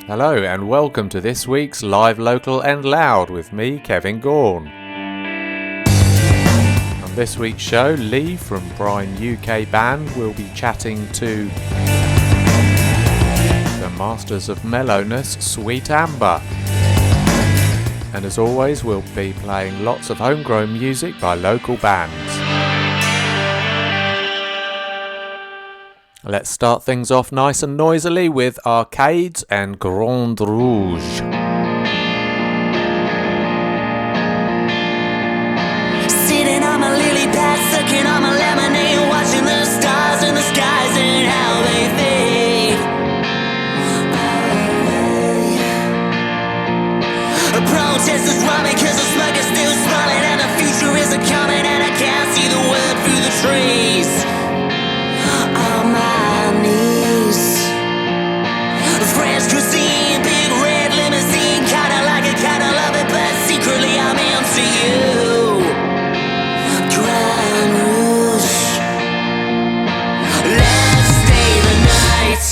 Hello and welcome to this week's Live, Local and Loud with me, Kevin Gaughan. On this week's show, Lee from Brine UK Band will be chatting to the Masters of Mellowness, Sweet Amber. And as always, we'll be playing lots of homegrown music by local bands. Let's start things off nice and noisily with Arcades and Grand Rouge. Sitting on my lily pad, sucking on my lemonade, watching the stars in the skies and how they fade away. Protesters rhyming cause the smoke is still smiling, and the future is a-coming, and I can't see the world through the trees. On my knees, French cuisine, big red limousine, kinda like it, kinda love it, but secretly I'm into you. Grand Rouge, let's stay the night,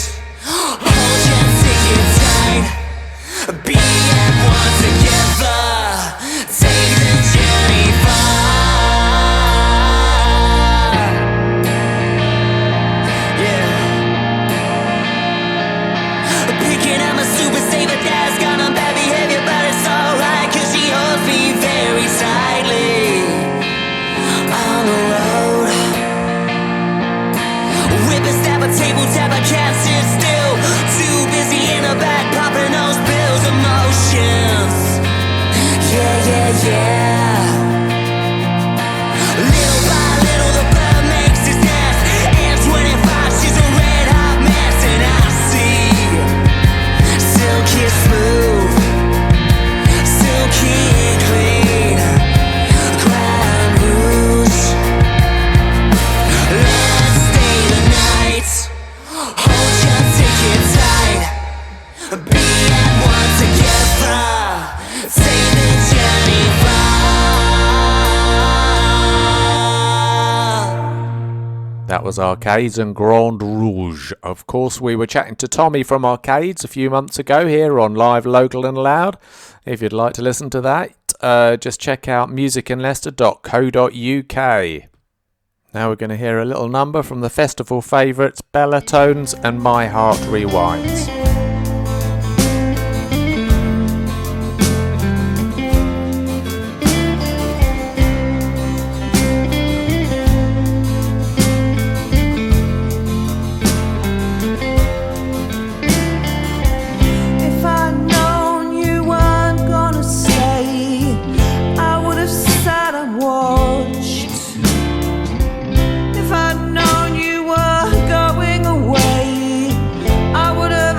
hold your ticket tight, be at one together, take the journey far. Super saver dad's got on bad behavior, but it's alright, cause she holds me very tightly on the road. Whip and stab a table, tap, I can't sit still. Too busy in the back, popping those pills. Emotions, yeah. Little by little the bird makes his nest. And 25, she's a red hot mess, and I see silky smooth, silky clean, Grand Rouge. Let's stay the night, hold your ticket tight, be at one together, take the journey far. That was Arcades and Grand Rouge. Of course, we were chatting to Tommy from Arcades a few months ago here on Live, Local and Loud. If you'd like to listen to that, just check out musicinleicester.co.uk. Now we're going to hear a little number from the festival favourites Bellatones and My Heart Rewinds. If I'd known you were going away, I would have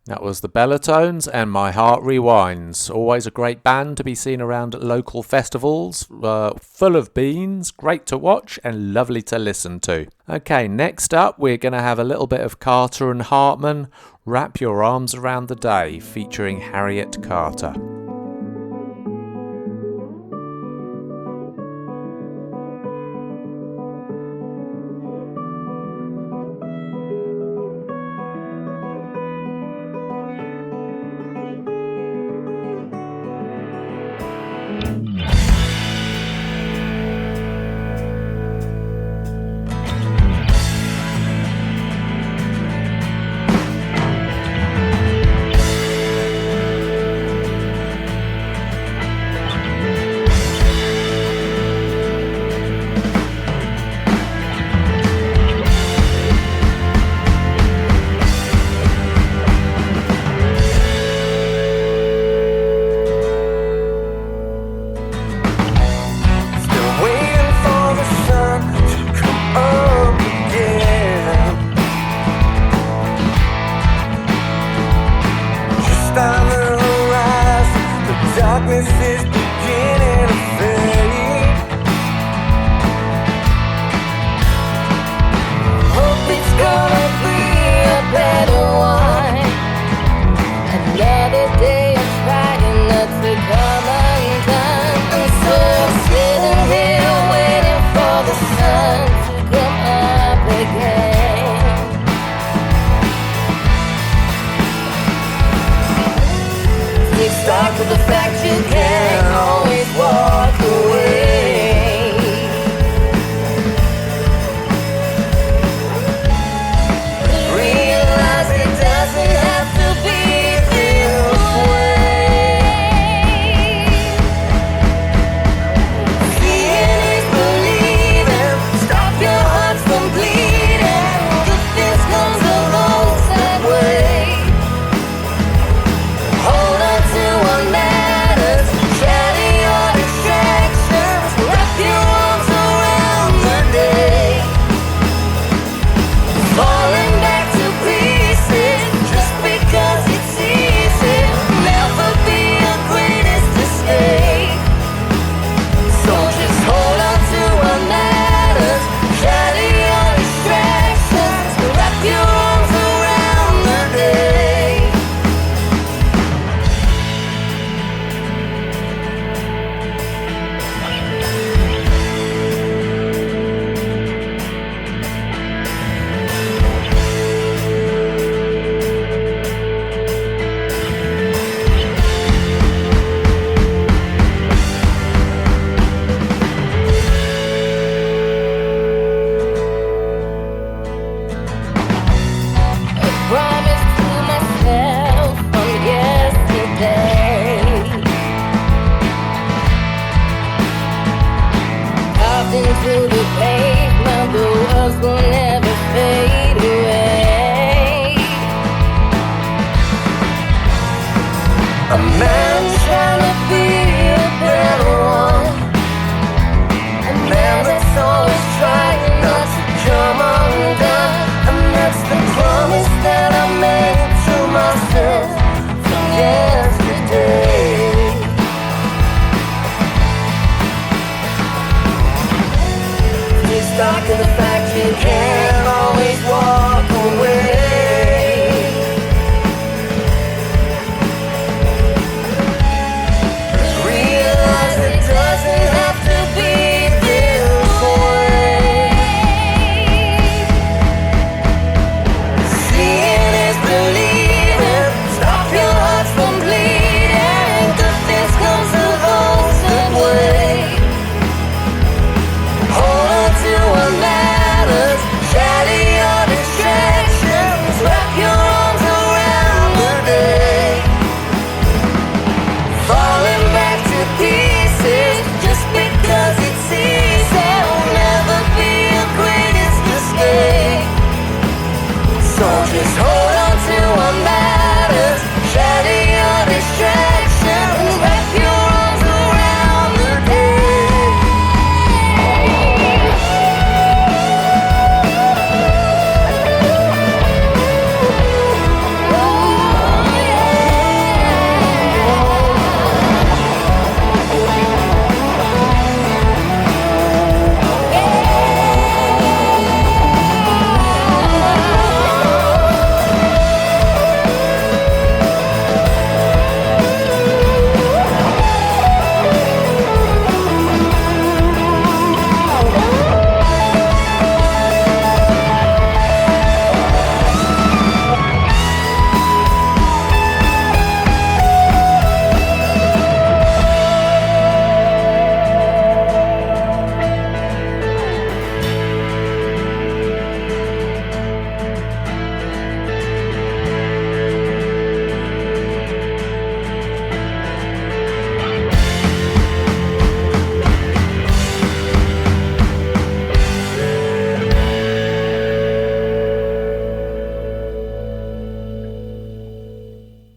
That was the Bellatones and My Heart Rewinds. Always a great band to be seen around at local festivals. Full of beans, great to watch and lovely to listen to. Okay, next up we're going to have a little bit of Carter and Hartman, Wrap Your Arms Around the Day, featuring Harriet Carter.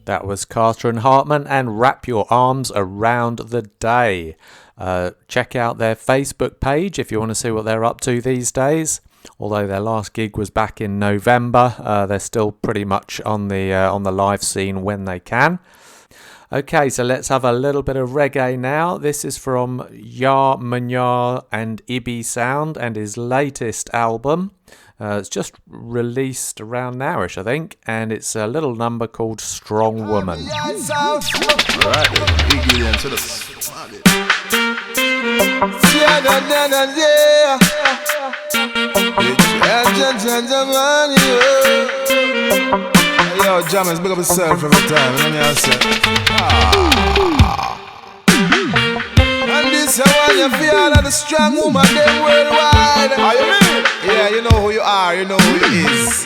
That was Carter and Hartman and Wrap Your Arms Around the Day. Check out their Facebook page if you want to see what they're up to these days. Although their last gig was back in November, they're still pretty much on the live scene when they can. Okay, so let's have a little bit of reggae now. This is from Ya Manyar and Ibi Sound and his latest album. It's just released around nowish, I think, and it's a little number called Strong Woman. Yo, Jammers, big up yourself every time, you know what I say? And this is why you feel all of the strong woman them worldwide. Are you mean? Yeah, you know who you are, you know who you is.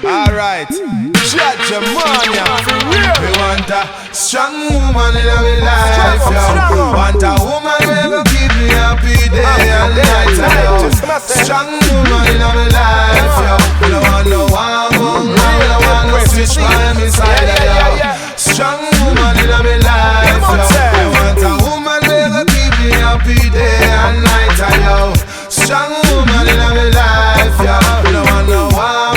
Alright, judge your money, for real. We want a strong woman in our life, yo. Want a woman who ever keep me happy day and night, yo. Strong woman in our life, yo. We don't want no one, we don't want no switch by me side, yo. Strong woman in our life, yo. We want a woman who ever keep me happy day and night, yo. Strong woman in our life, yo. We don't want no one,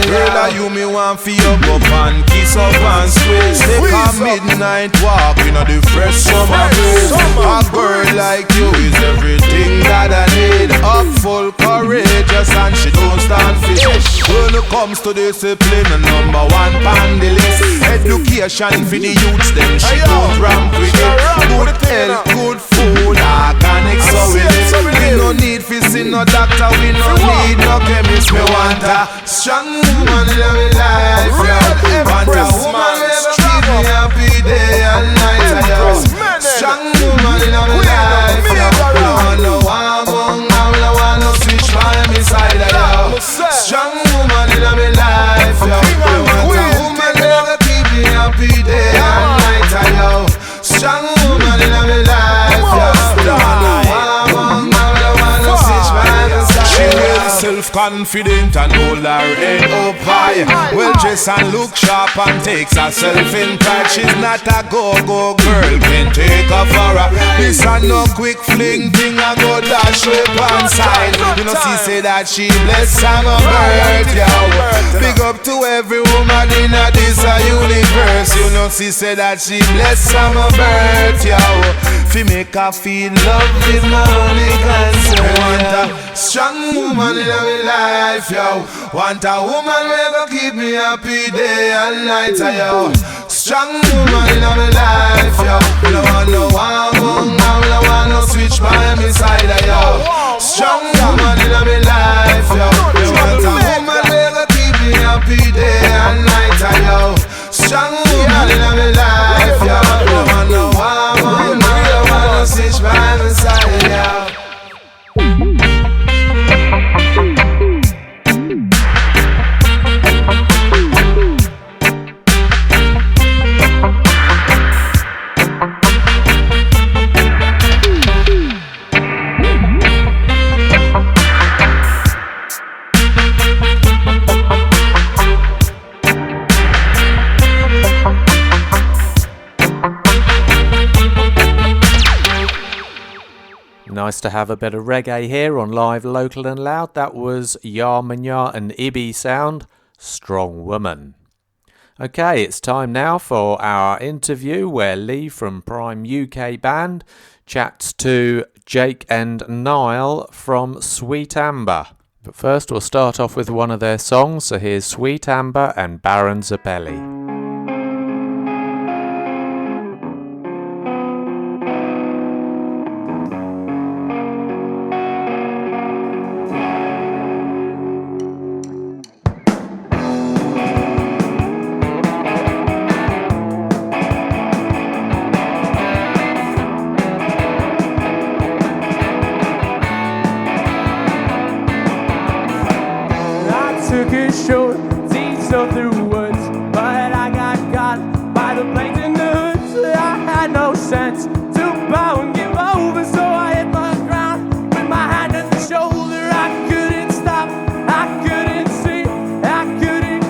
girl, you me want for your up and kiss up and squeeze. Take a midnight walk in the fresh summer breeze. A girl like you is everything that I need. Up full courageous and she don't stand fish. When it comes to discipline, number one on the list. Education for the youths, then she don't ramp with it. Good health, good food, organic, so we live. We no need to see no doctor, we no need no chemist. Me want a strong woman in our life, yo. Want a woman who ever keep me happy day and night, yo. Strong woman in our life, yo. We don't want no one, we don't want no switch by me side, yo. Strong woman in our life, yo. We want a woman who ever keep me happy day and night, yo. Strong woman in our life, yo. We don't want no one, we don't want no switch by me side, yo. She will self-confident and hold her head up high. Well dressed and look sharp and takes herself in pride. She's not a go-go girl, can take her for a. This a no quick fling thing, I go dash whip on side. You know she say that she blessed I'm a bird, yo. Big up to every woman in this universe. You know she say that she blessed I'm a bird, yo. Fi make her feel love is my only concern. I want a strong woman in our life, yo. Want a woman who ever keep me happy day and night, yo. Strong woman in our life, yo. We don't want no one, we don't want no switch by me side, yo. Strong woman in our life, yo. We want a woman who ever keep me happy day and night, yo. Strong woman in our life, yo. We don't want no one, we don't want no switch by me side, yo. Nice to have a bit of reggae here on Live, Local and Loud. That was Ya Manyar and Ibi Sound, Strong Woman. Okay, it's time now for our interview where Lee from Prime UK Band chats to Jake and Niall from Sweet Amber. But first we'll start off with one of their songs, so here's Sweet Amber and Baron Zappelli. Took a short detour through woods, but I got caught by the planes and the hoods. I had no sense to bow and give over, so I hit the ground with my hand on the shoulder. I couldn't stop, I couldn't see, I couldn't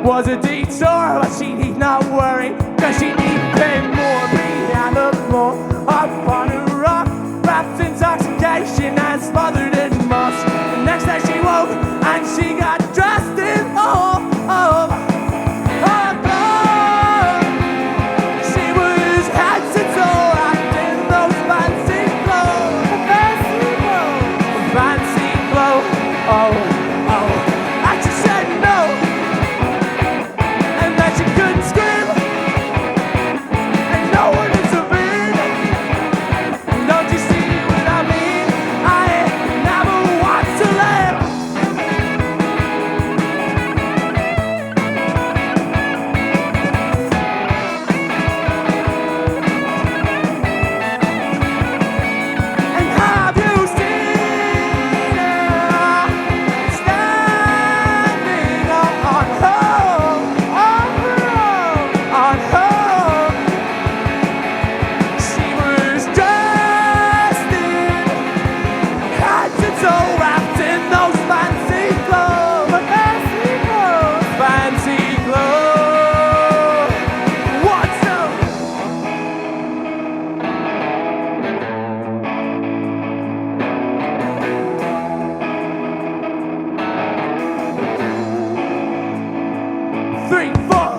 was a detour, but she need not worry, cause she need to pay more. Behind the floor, up on a rock, wrapped in intoxication and smothered in moss. The next day she woke and she got dressed in gold. She was head to toe wrapped in those fancy clothes. Fancy clothes. And she said no, and that she couldn't scream, and no one intervened. Don't you see what I mean? I never want to live. And have you seen her standing on her? She was dressed in head to toe, wrapped in those fancy clothes. Fancy clothes. What's up? Three, four.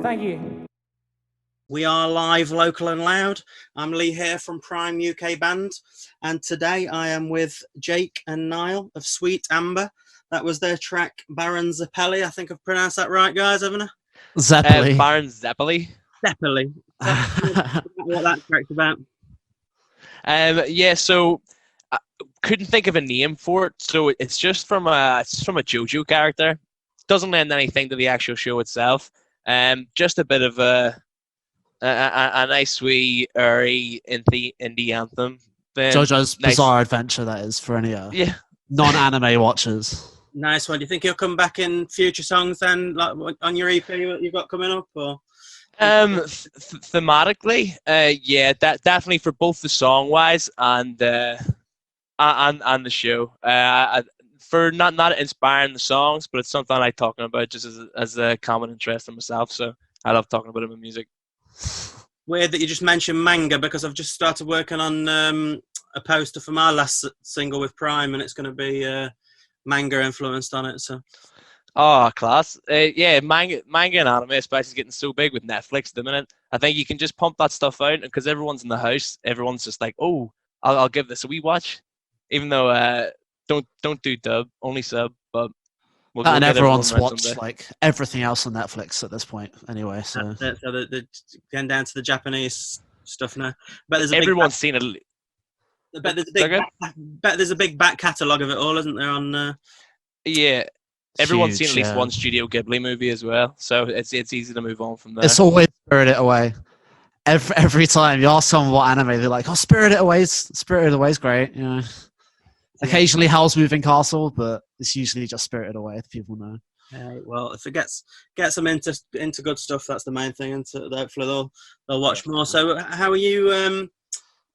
Thank you. We are live, local and loud. I'm Lee here from Prime UK Band, and today I am with Jake and Niall of Sweet Amber. That was their track Baron Zeppeli. I think I've pronounced that right, guys, haven't I? Zeppeli. Baron Zeppeli. Zeppeli. What that track's about. Yeah, so I couldn't think of a name for it. So it's just from a JoJo character. Doesn't lend anything to the actual show itself. Just a bit of a nice wee airy indie anthem. JoJo's nice. Bizarre Adventure, that is, for any Yeah. non-anime watchers. Nice one. Do you think he'll come back in future songs then, like on your EP you've got coming up, or? Thematically, yeah, that definitely for both the song wise and the show. For not inspiring the songs, but it's something I like talking about just as a common interest in myself. So I love talking about it in music. Weird that you just mentioned manga, because I've just started working on a poster for my last single with Prime, and it's going to be manga influenced on it. So, Oh, class! Yeah, manga and anime especially is getting so big with Netflix at the minute. I think you can just pump that stuff out, and because everyone's in the house, everyone's just like, "Oh, I'll give this a wee watch," even though don't do dub, only sub, but. And get everyone's everyone around watched someday. like everything else on Netflix at this point, anyway. So so they're getting down to the Japanese stuff now. But there's a Everyone's seen it. bet there's a big back catalogue of it all, isn't there? On Yeah, everyone's huge, seen at least yeah. one Studio Ghibli movie as well, so it's easy to move on from there. It's always Spirited Away. Every time you ask someone what anime, they're like, "Oh, Spirited Away's great." You know, occasionally Howl's Moving Castle, but it's usually just Spirited Away. If people know. well, if it gets them into good stuff, that's the main thing, and hopefully they'll watch more. So, how are you?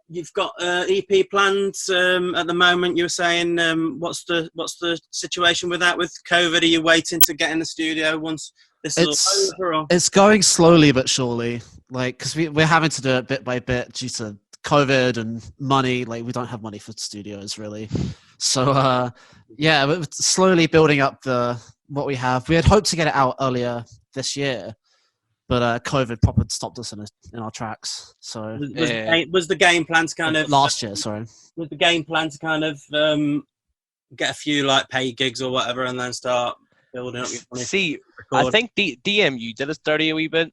You've got EP plans at the moment. You were saying, what's the situation with that? With COVID, are you waiting to get in the studio once this is over? Or? It's going slowly but surely, like because we're having to do it bit by bit due to COVID and money. Like we don't have money for studios really, so yeah, we're slowly building up what we have. We had hoped to get it out earlier this year, but COVID proper stopped us in our tracks. So Was the game plan to kind of last year? Sorry, was the game plan to kind of get a few like paid gigs or whatever, and then start building up your money? See, I think DMU did us dirty a wee bit.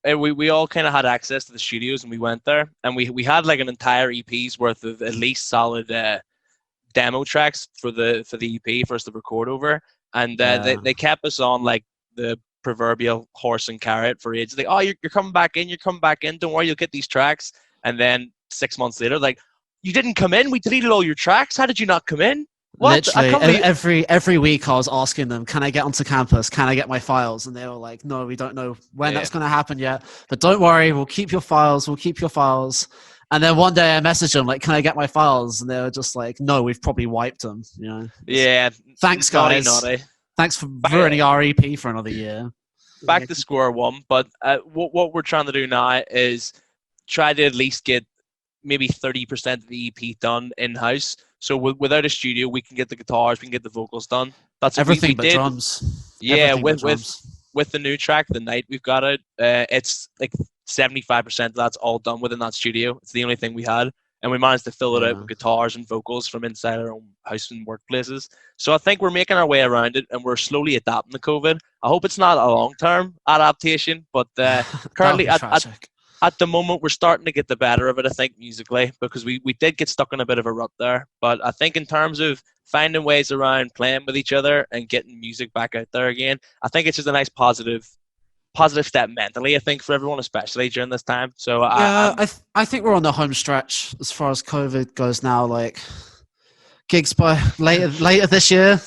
We all kind of had access to the studios, and we went there, and we had like an entire EP's worth of at least solid demo tracks for the EP for us to record over, and they kept us on like the proverbial horse and carrot for ages. Like, oh, you're coming back in, don't worry, you'll get these tracks. And then 6 months later, like, you didn't come in, we deleted all your tracks, how did you not come in? What? I Literally, can't believe. every week I was asking them, "Can I get onto campus? Can I get my files?" And they were like, "No, we don't know when Yeah. that's going to happen yet. But don't worry, we'll keep your files. We'll keep your files." And then one day I messaged them like, "Can I get my files?" And they were just like, "No, we've probably wiped them." You know. Yeah. Thanks, Naughty, guys. naughty. Thanks for ruining our EP for another year. Back to square one. But what we're trying to do now is try to at least get maybe 30% of the EP done in house. So without a studio, we can get the guitars, we can get the vocals done. That's what Everything we but did. drums. Yeah, Everything but drums. with the new track, The Night we've got out, it's like 75% of that's all done within that studio. It's the only thing we had. And we managed to fill it out with guitars and vocals from inside our own house and workplaces. So I think we're making our way around it and we're slowly adapting to COVID. I hope it's not a long-term adaptation, but currently at the moment we're starting to get the better of it, I think, musically, because we did get stuck in a bit of a rut there. But I think in terms of finding ways around playing with each other and getting music back out there again, I think it's just a nice positive step mentally, I think, for everyone, especially during this time. So I think we're on the home stretch as far as COVID goes now. Like gigs by later this year.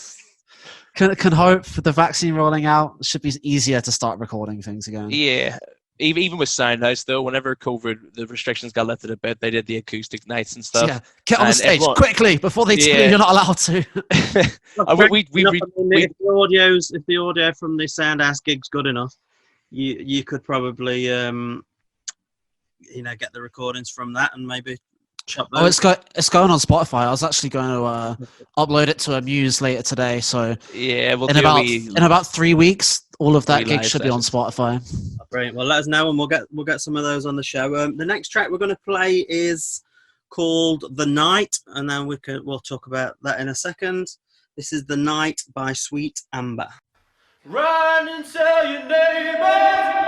Can hope for the vaccine rolling out. It should be easier to start recording things again. Yeah. Even with Soundhouse, though, whenever COVID, the restrictions got lifted a bit, they did the acoustic nights and stuff. Yeah, get on the stage quickly before they tell you you're not allowed to. If the audio from the Soundhouse gig's good enough, you could probably get the recordings from that and maybe chop those. It's going on Spotify. I was actually going to upload it to a Muse later today. So yeah, in about 3 weeks, all of that gig should be on Spotify. Brilliant. Well, let us know and we'll get some of those on the show. The next track we're going to play is called The Night, and then we'll talk about that in a second. This is The Night by Sweet Amber. Run and tell your neighbors.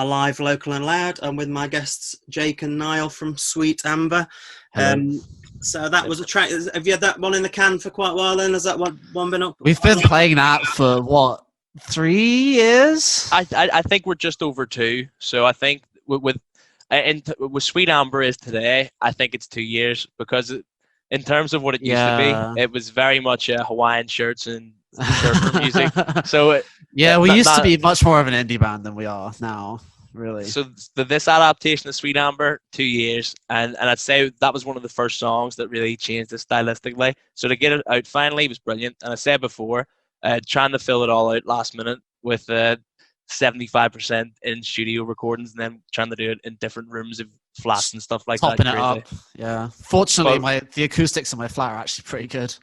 live Local and Loud. I'm with my guests Jake and Niall from Sweet Amber. Hello. So that was a track. Have you had that one in the can for quite a while then? Has that one been up? We've been playing that for what, 3 years? I think we're just over 2. So I think with Sweet Amber is today, I think it's 2 years, because in terms of what it used to be, it was very much Hawaiian shirts and surfer music. So we used to be much more of an indie band than we are now, really. So this adaptation of Sweet Amber, 2 years, and I'd say that was one of the first songs that really changed it stylistically. So to get it out finally was brilliant. And I said before, trying to fill it all out last minute with 75% in studio recordings, and then trying to do it in different rooms of flats and stuff like Topping that. it up, yeah. Fortunately, the acoustics in my flat are actually pretty good.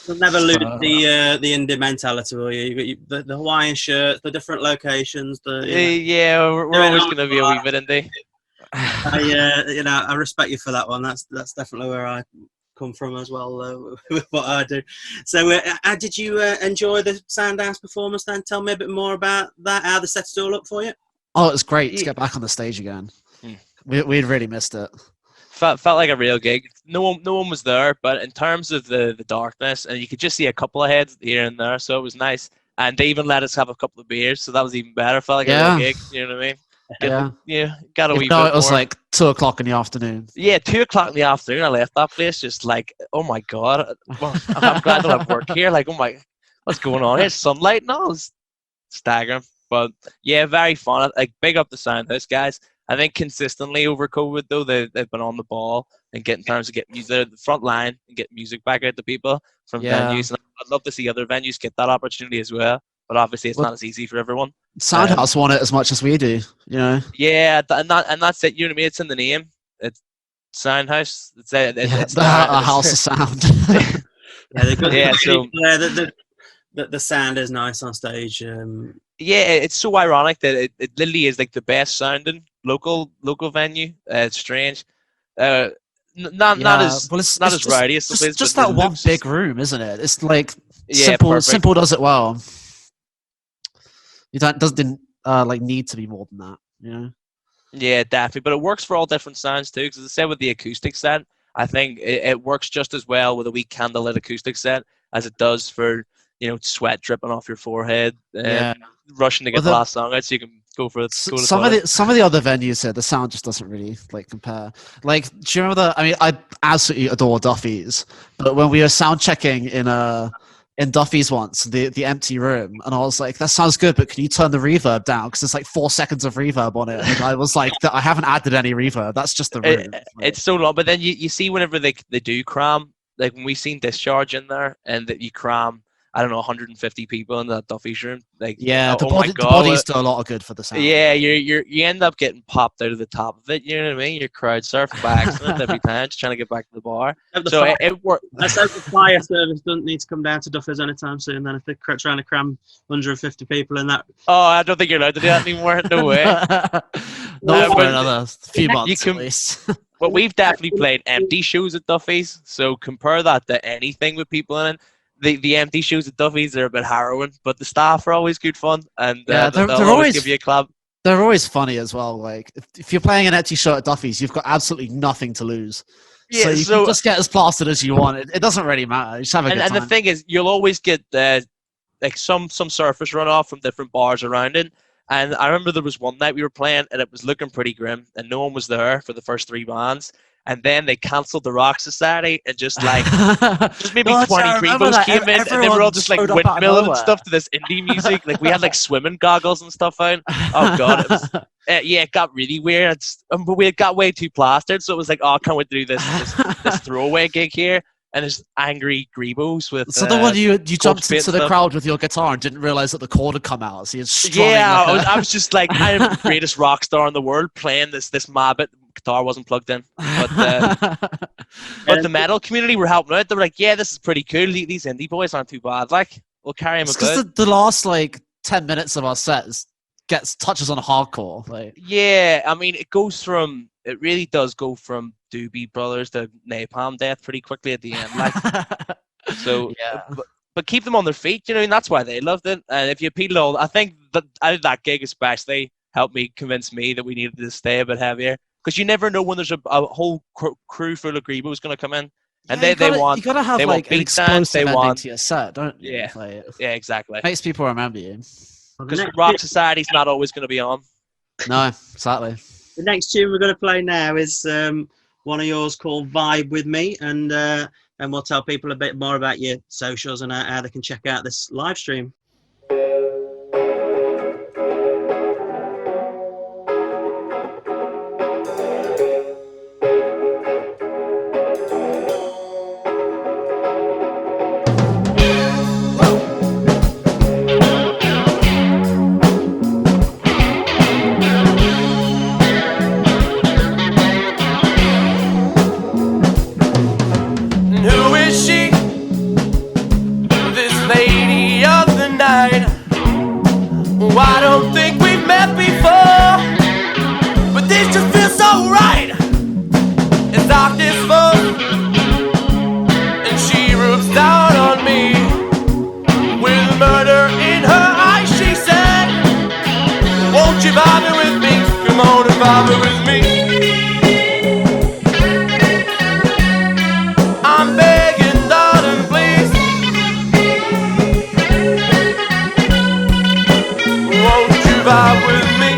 You'll never lose the indie mentality, will you? You got the Hawaiian shirts, the different locations. We're always going to be a wee bit indie. I respect you for that one. That's definitely where I come from as well, with what I do. So did you enjoy the Soundhouse performance then? Tell me a bit more about that, how they set it all up for you. Oh, it was great to get back on the stage again. We'd really missed it. Felt like a real gig. No one was there, but in terms of the darkness, and you could just see a couple of heads here and there, so it was nice. And they even let us have a couple of beers, so that was even better. Felt like a real gig, you know what I mean? Got a wee bit it was more. like 2:00 in the afternoon. Yeah, 2:00 in the afternoon. I left that place just like, oh my god, well, I'm glad to have work here. Like, oh my, what's going on? Here's sunlight. No, it's staggering. But yeah, very fun. Like, big up the Soundhouse guys. I think consistently over COVID though, they've been on the ball and getting times to get music at the front line and get music back out to people from venues. And I'd love to see other venues get that opportunity as well. But obviously, it's not as easy for everyone. Soundhouse want it as much as we do, you know. Yeah, and that's it. You know what I mean? It's in the name. It's Soundhouse. It's the house of sound. They're good. Yeah, so the sound is nice on stage. Yeah, it's so ironic that it literally is like the best sounding local venue. It's strange. Not as rowdy as the place. Just that one big room, isn't it? It's like perfect. Simple does it well. Doesn't like need to be more than that, you know. Yeah, definitely. But it works for all different sounds too. Because as I said with the acoustic set, I think it works just as well with a wee candlelit acoustic set as it does for, you know, sweat dripping off your forehead, rushing to get the last song out so you can go for it. Some of the other venues here, the sound just doesn't really like compare. Like, do you remember I absolutely adore Duffy's, but when we were sound checking in Duffy's once, the empty room, and I was like, that sounds good, but can you turn the reverb down? Because there's like 4 seconds of reverb on it. And I was like, I haven't added any reverb. That's just the room. It's so long. But then you see whenever they do cram, like when we've seen Discharge in there, and that you cram, I don't know, 150 people in that Duffy's room. Like, the bodies do a lot of good for the sound. Yeah, you end up getting popped out of the top of it. You know what I mean? You're crowd surfing by accident every time, just trying to get back to the bar. So it worked. Let's hope the fire service doesn't need to come down to Duffy's anytime soon. Then if they're trying to cram 150 people in that. Oh, I don't think you're allowed to do that anymore. No way. Not for another few months at least. But we've definitely played empty shows at Duffy's. So compare that to anything with people in it. The empty shows at Duffy's are a bit harrowing, but the staff are always good fun, and they'll always give you a clap. They're always funny as well. Like, if you're playing an empty show at Duffy's, you've got absolutely nothing to lose. Yeah, so you can just get as plastered as you want. It doesn't really matter. You just have a good time. And the thing is, you'll always get like some surface runoff from different bars around it. And I remember there was one night we were playing, and it was looking pretty grim, and no one was there for the first 3 bands. And then they cancelled the Rock Society, and just maybe 20 Grebos came in, and they were all just like windmilling and stuff to this indie music. Like, we had like swimming goggles and stuff on. Oh god, it was, it got really weird. But we got way too plastered, so it was like, oh, I can't wait to do this throwaway gig here. And there's angry Grebos with. So then when you jumped into the crowd with your guitar and didn't realize that the chord had come out, so I was just like, I am the greatest rock star in the world playing this Mabbit. Guitar wasn't plugged in, but the metal community were helping out. They were like, yeah, this is pretty cool. These indie boys aren't too bad. Like, we'll carry them. Because the last like 10 minutes of our set touches on hardcore. Like, yeah, I mean, it really does go from Doobie Brothers to Napalm Death pretty quickly at the end. Like, so yeah. But keep them on their feet, you know, and that's why they loved it. And if you appeal to all, I think that out of that gig especially, helped me convince me that we needed to stay a bit heavier. Because you never know when there's a whole crew full of Grebo's going to come in. And Yeah, you gotta have they want like an beat dance, explosive they ending want, to your set, don't you? yeah, Like, yeah, exactly. makes people remember you. Because Rock Society's not always going to be on. No, exactly. The next tune we're going to play now is one of yours called "Vibe with Me," and we'll tell people a bit more about your socials and how they can check out this live stream. Who is she? This lady of the night. Oh, I don't think we've met before, but this just feels so right. It's darkness full, and she roots down on me with murder in her eyes. She said, "Won't you vibe with me? Come on and vibe with me." I'm begging, darling, please. Won't you vibe with me?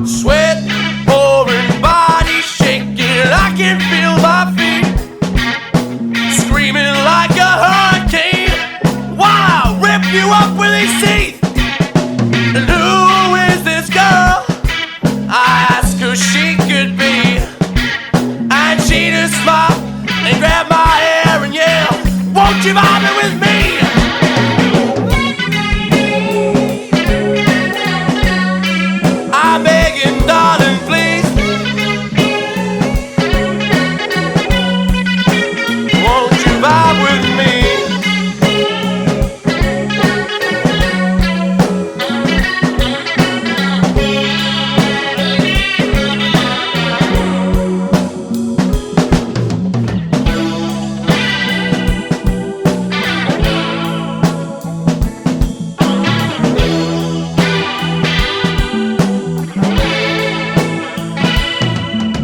Sweat pouring, body shaking, I can feel my feet screaming like a hurricane. Wow, rip you up with his teeth. And who is this girl? I asked who she could be, and she just smiled and grabbed my hair and yelled, "Won't you vibe it with me?" I'm begging, darling, please. Won't you vibe with me?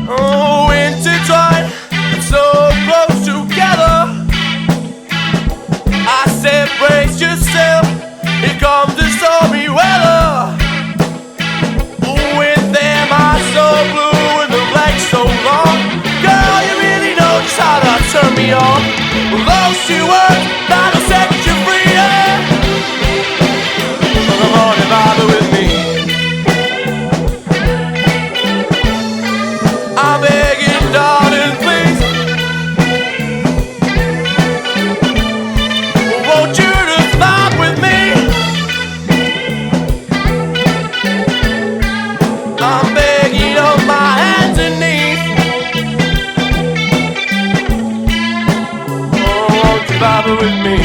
Oh, intertwined, so close together. I said, brace yourself, here comes the stormy weather. With them eyes so blue and the black so long. Girl, you really know just how to turn me on. Those two words that'll set you free, yeah. Come on and vibe with me. I'm begging, darling, please. Won't you just vibe with me? I'm begging on my hands and knees. Oh, won't you vibe with me?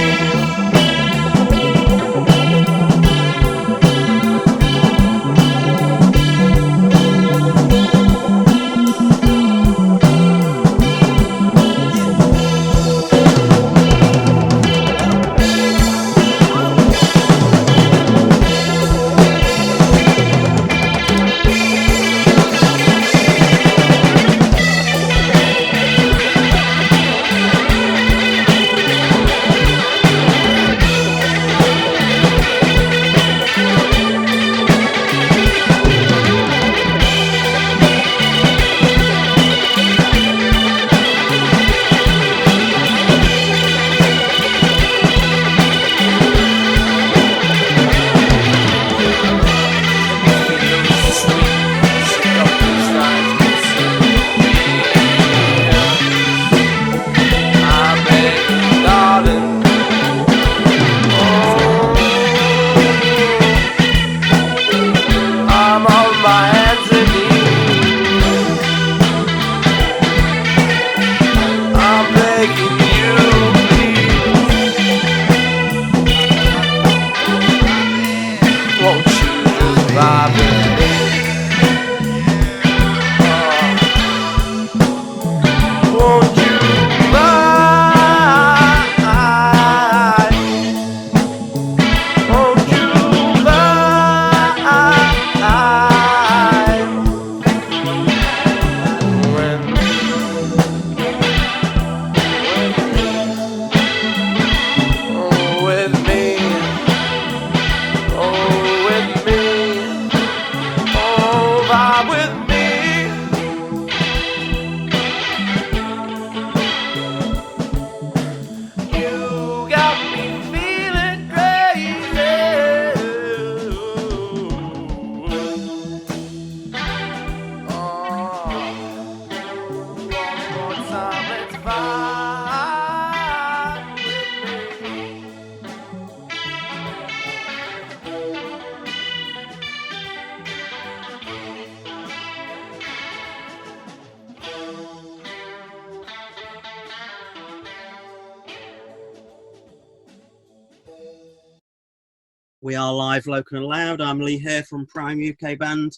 We are live, local and loud. I'm Lee here from Prime UK Band,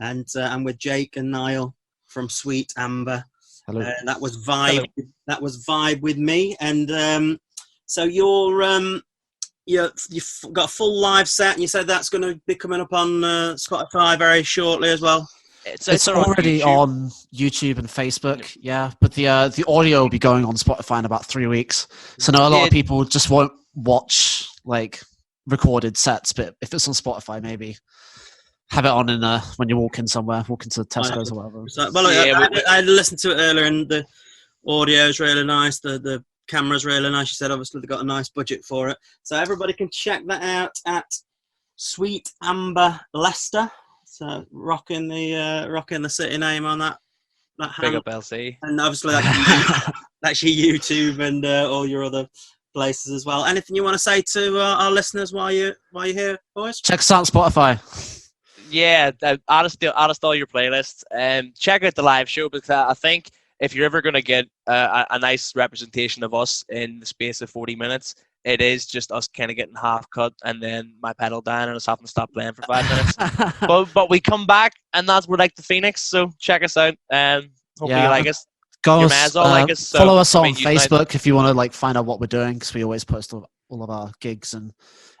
and I'm with Jake and Niall from Sweet Amber. Hello. That was Vibe. Hello. That was Vibe with me, and so you've got a full live set, and you said that's going to be coming up on Spotify very shortly as well. It's already on YouTube and Facebook, yeah. But the audio will be going on Spotify in about 3 weeks. So now a lot of people just won't watch like recorded sets, but if it's on Spotify, maybe have it on in when you walk into Tesco's or whatever. So, I listened to it earlier, and the audio is really nice. The camera's really nice. You said obviously they got a nice budget for it, so everybody can check that out at Sweet Amber Leicester. So rocking the city name on that Big up LC. And obviously that's your YouTube and all your other places as well. Anything you want to say to our listeners while you're here, boys? Check us out on Spotify. Yeah, add us all your playlists. Check out the live show, because I think if you're ever going to get a nice representation of us in the space of 40 minutes, it is just us kind of getting half cut and then my pedal down and us having to stop playing for 5 minutes. but we come back, and we're like the Phoenix. So check us out. Hopefully you like us. Like us. So, follow us on Facebook if you want to like find out what we're doing, because we always post all of our gigs and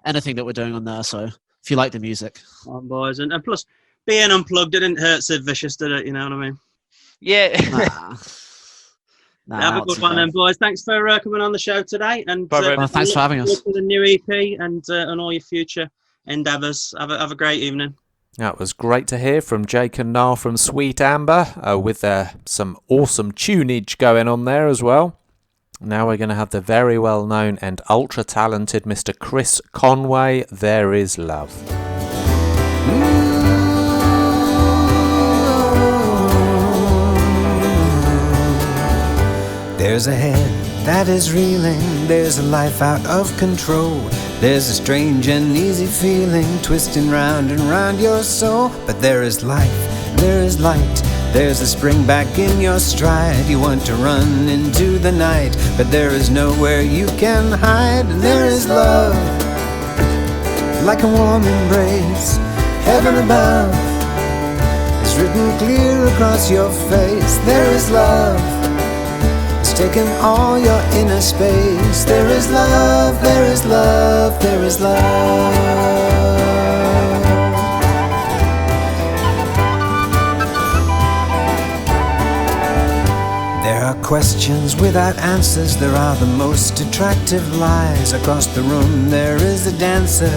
anything that we're doing on there. So if you like the music, boys, and plus being unplugged, it didn't hurt Sid Vicious, did it? You know what I mean? Yeah. Have a good one then, boys. Thanks for coming on the show today, and thanks for having us. For the new EP and all your future endeavours. Have a great evening. That was great to hear from Jake and Niall from Sweet Amber, with some awesome tunage going on there as well. Now we're going to have the very well known and ultra talented Mr. Chris Conway. There Is Love. There's a head that is reeling, there's a life out of control. There's a strange and easy feeling twisting round and round your soul. But there is life, there is light, there's a spring back in your stride. You want to run into the night, but there is nowhere you can hide. And there is love, like a warm embrace, heaven above is written clear across your face. There is love, taking all your inner space. There is love, there is love, there is love. There are questions without answers. There are the most attractive lies. Across the room there is a dancer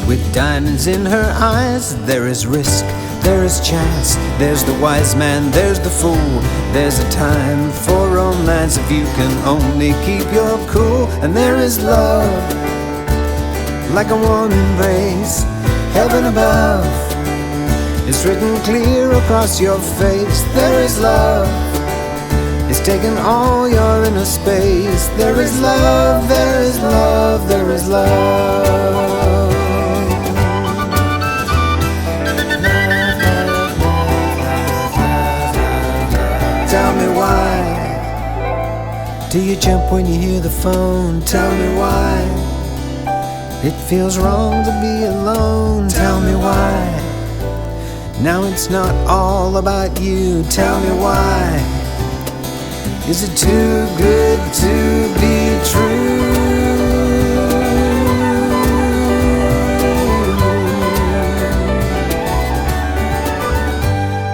with diamonds in her eyes. There is risk, there is chance, there's the wise man, there's the fool. There's a time for romance if you can only keep your cool. And there is love, like a warm embrace, heaven above is written clear across your face. There is love, it's taken all your inner space. There is love, there is love, there is love. Tell me why do you jump when you hear the phone? Tell me why it feels wrong to be alone. Tell me why now it's not all about you. Tell me why is it too good to be true?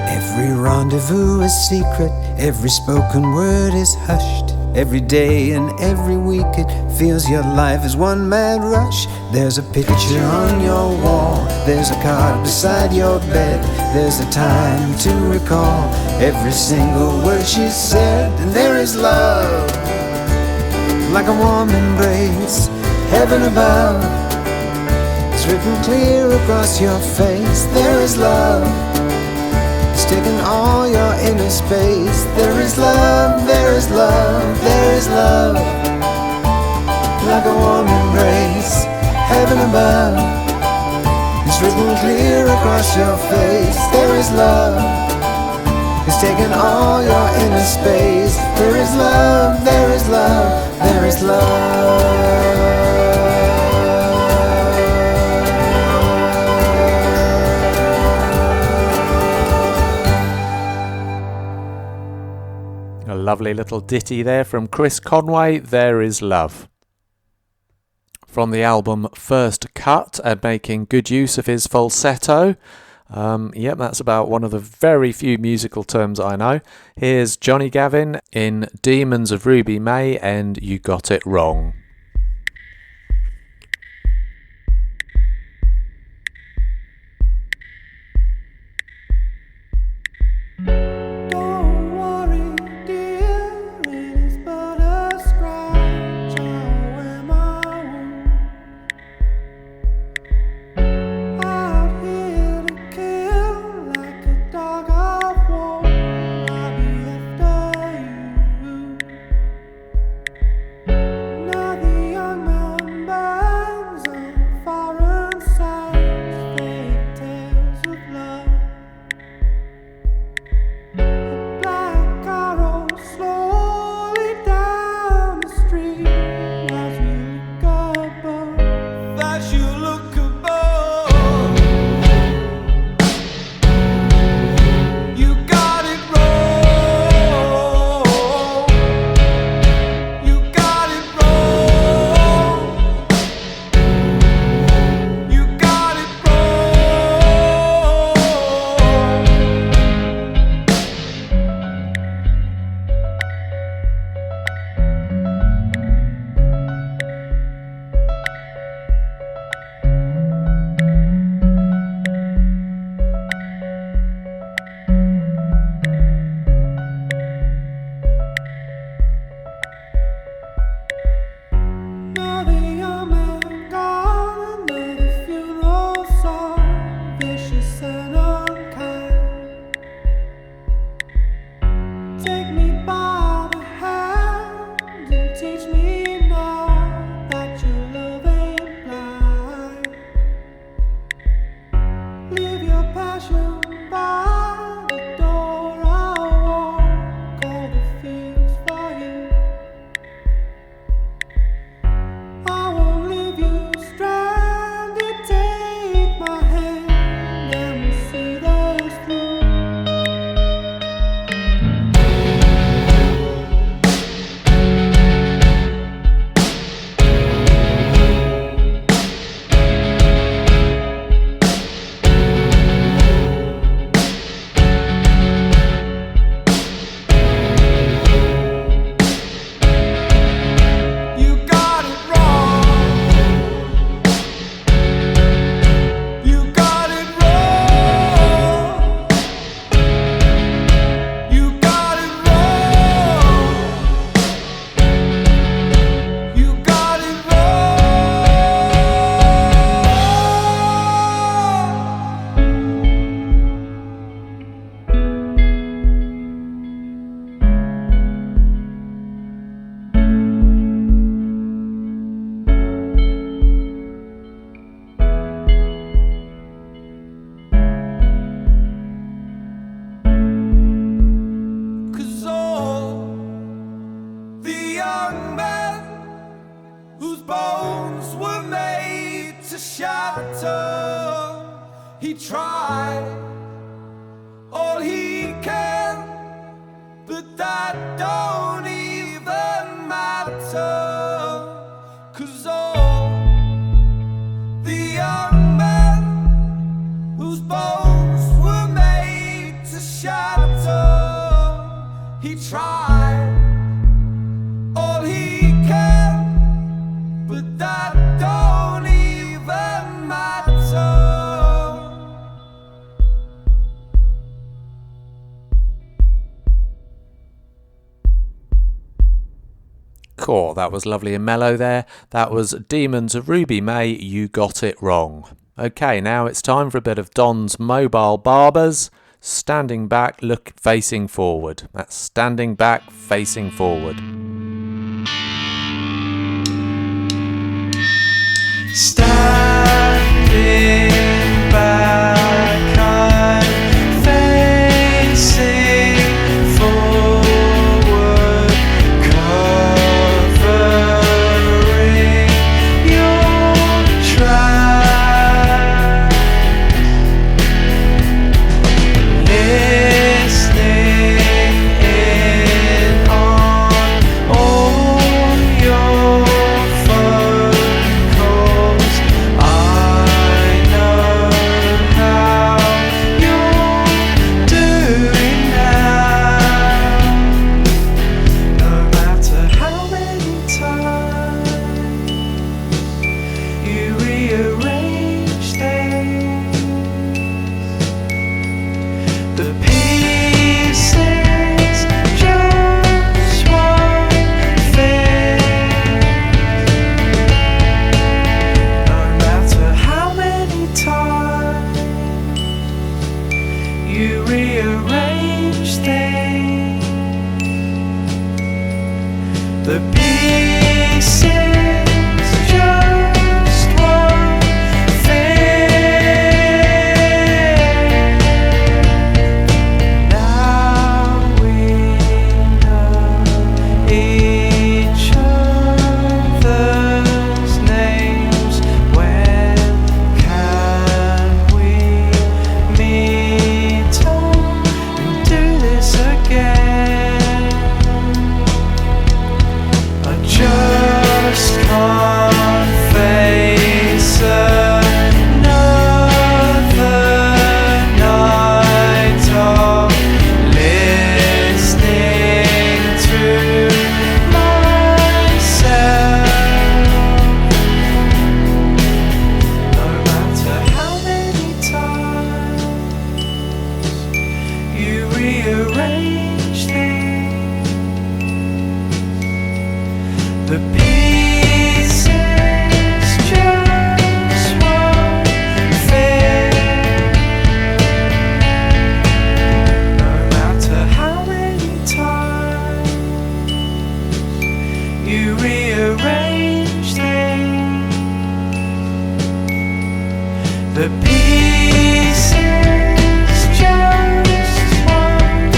Every rendezvous is secret, every spoken word is hushed. Every day and every week it feels your life is one mad rush. There's a picture on your wall, there's a card beside your bed. There's a time to recall every single word she said. And there is love, like a warm embrace, heaven above it's written clear across your face. There is love, it's taken all your inner space. There is love, there is love, there is love, like a warm embrace, heaven above it's written clear across your face. There is love, it's taken all your inner space. There is love, there is love, there is love. lovely little ditty there from Chris Conway, There Is Love. From the album First Cut, and making good use of his falsetto. Yep, that's about one of the very few musical terms I know. Here's Johnny Gavin in Demons of Ruby May and You Got It Wrong. Don't worry, dear, it is but a scratch. Oh, am I wound? Out here to kill like a dog of war. I'll be after you. Now the young man burns on foreign sands, fake tales of love. Black arrow slowly down the street as we look above. As you look above, you got it wrong. You got it wrong. You got it wrong. Now the young man gone, another funeral song, vicious and unkind. Take me by the hand and teach me now that your love ain't blind. Leave your passion by the door. I'll walk all the fields for you. I won't leave you stranded. Take my hand and we'll see this through. You got it wrong. You got it wrong. You got it wrong. You got it wrong. Cause all the young men whose bones were made to shatter, he tried all he can, but that don't even matter. Cause all the young men whose bones were made to shatter, he tried all he can, but that don't even matter. Cool, that was lovely and mellow there. That was Demons of Ruby May, You Got It Wrong. Okay, now it's time for a bit of Don's Mobile Barbers. Standing back, look facing forward. That's standing back, facing forward. Standing back, I'm facing forward, covering your tracks, listening in rearrange things. The pieces just won't fit. Now we know each other's names. When can we meet up and do this again? I just can't face another night of listening to myself. No matter how many times you rearrange things, the pieces just won't fit. No matter how many times you rearrange things, the pieces just won't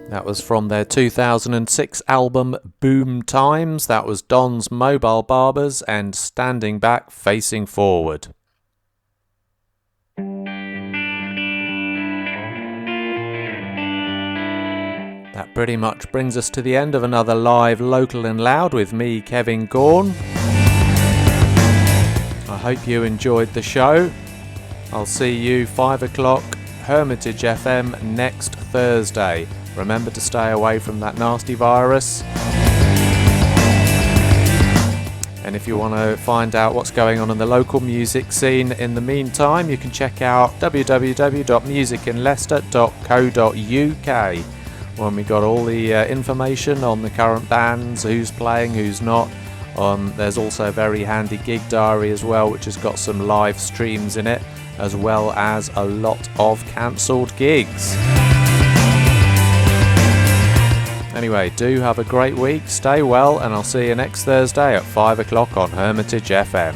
That was from their 2006 album Boom Times. That was Don's Mobile Barbers and Standing Back Facing Forward. That pretty much brings us to the end of another live Local and Loud with me, Kevin Gaughan. I hope you enjoyed the show. I'll see you 5 o'clock Hermitage FM next Thursday. Remember to stay away from that nasty virus. And if you want to find out what's going on in the local music scene in the meantime, you can check out www.musicinleicester.co.uk, when we got all the information on the current bands, who's playing, who's not. There's also a very handy gig diary as well, which has got some live streams in it, as well as a lot of cancelled gigs. Anyway, do have a great week, stay well, and I'll see you next Thursday at 5 o'clock on Hermitage FM.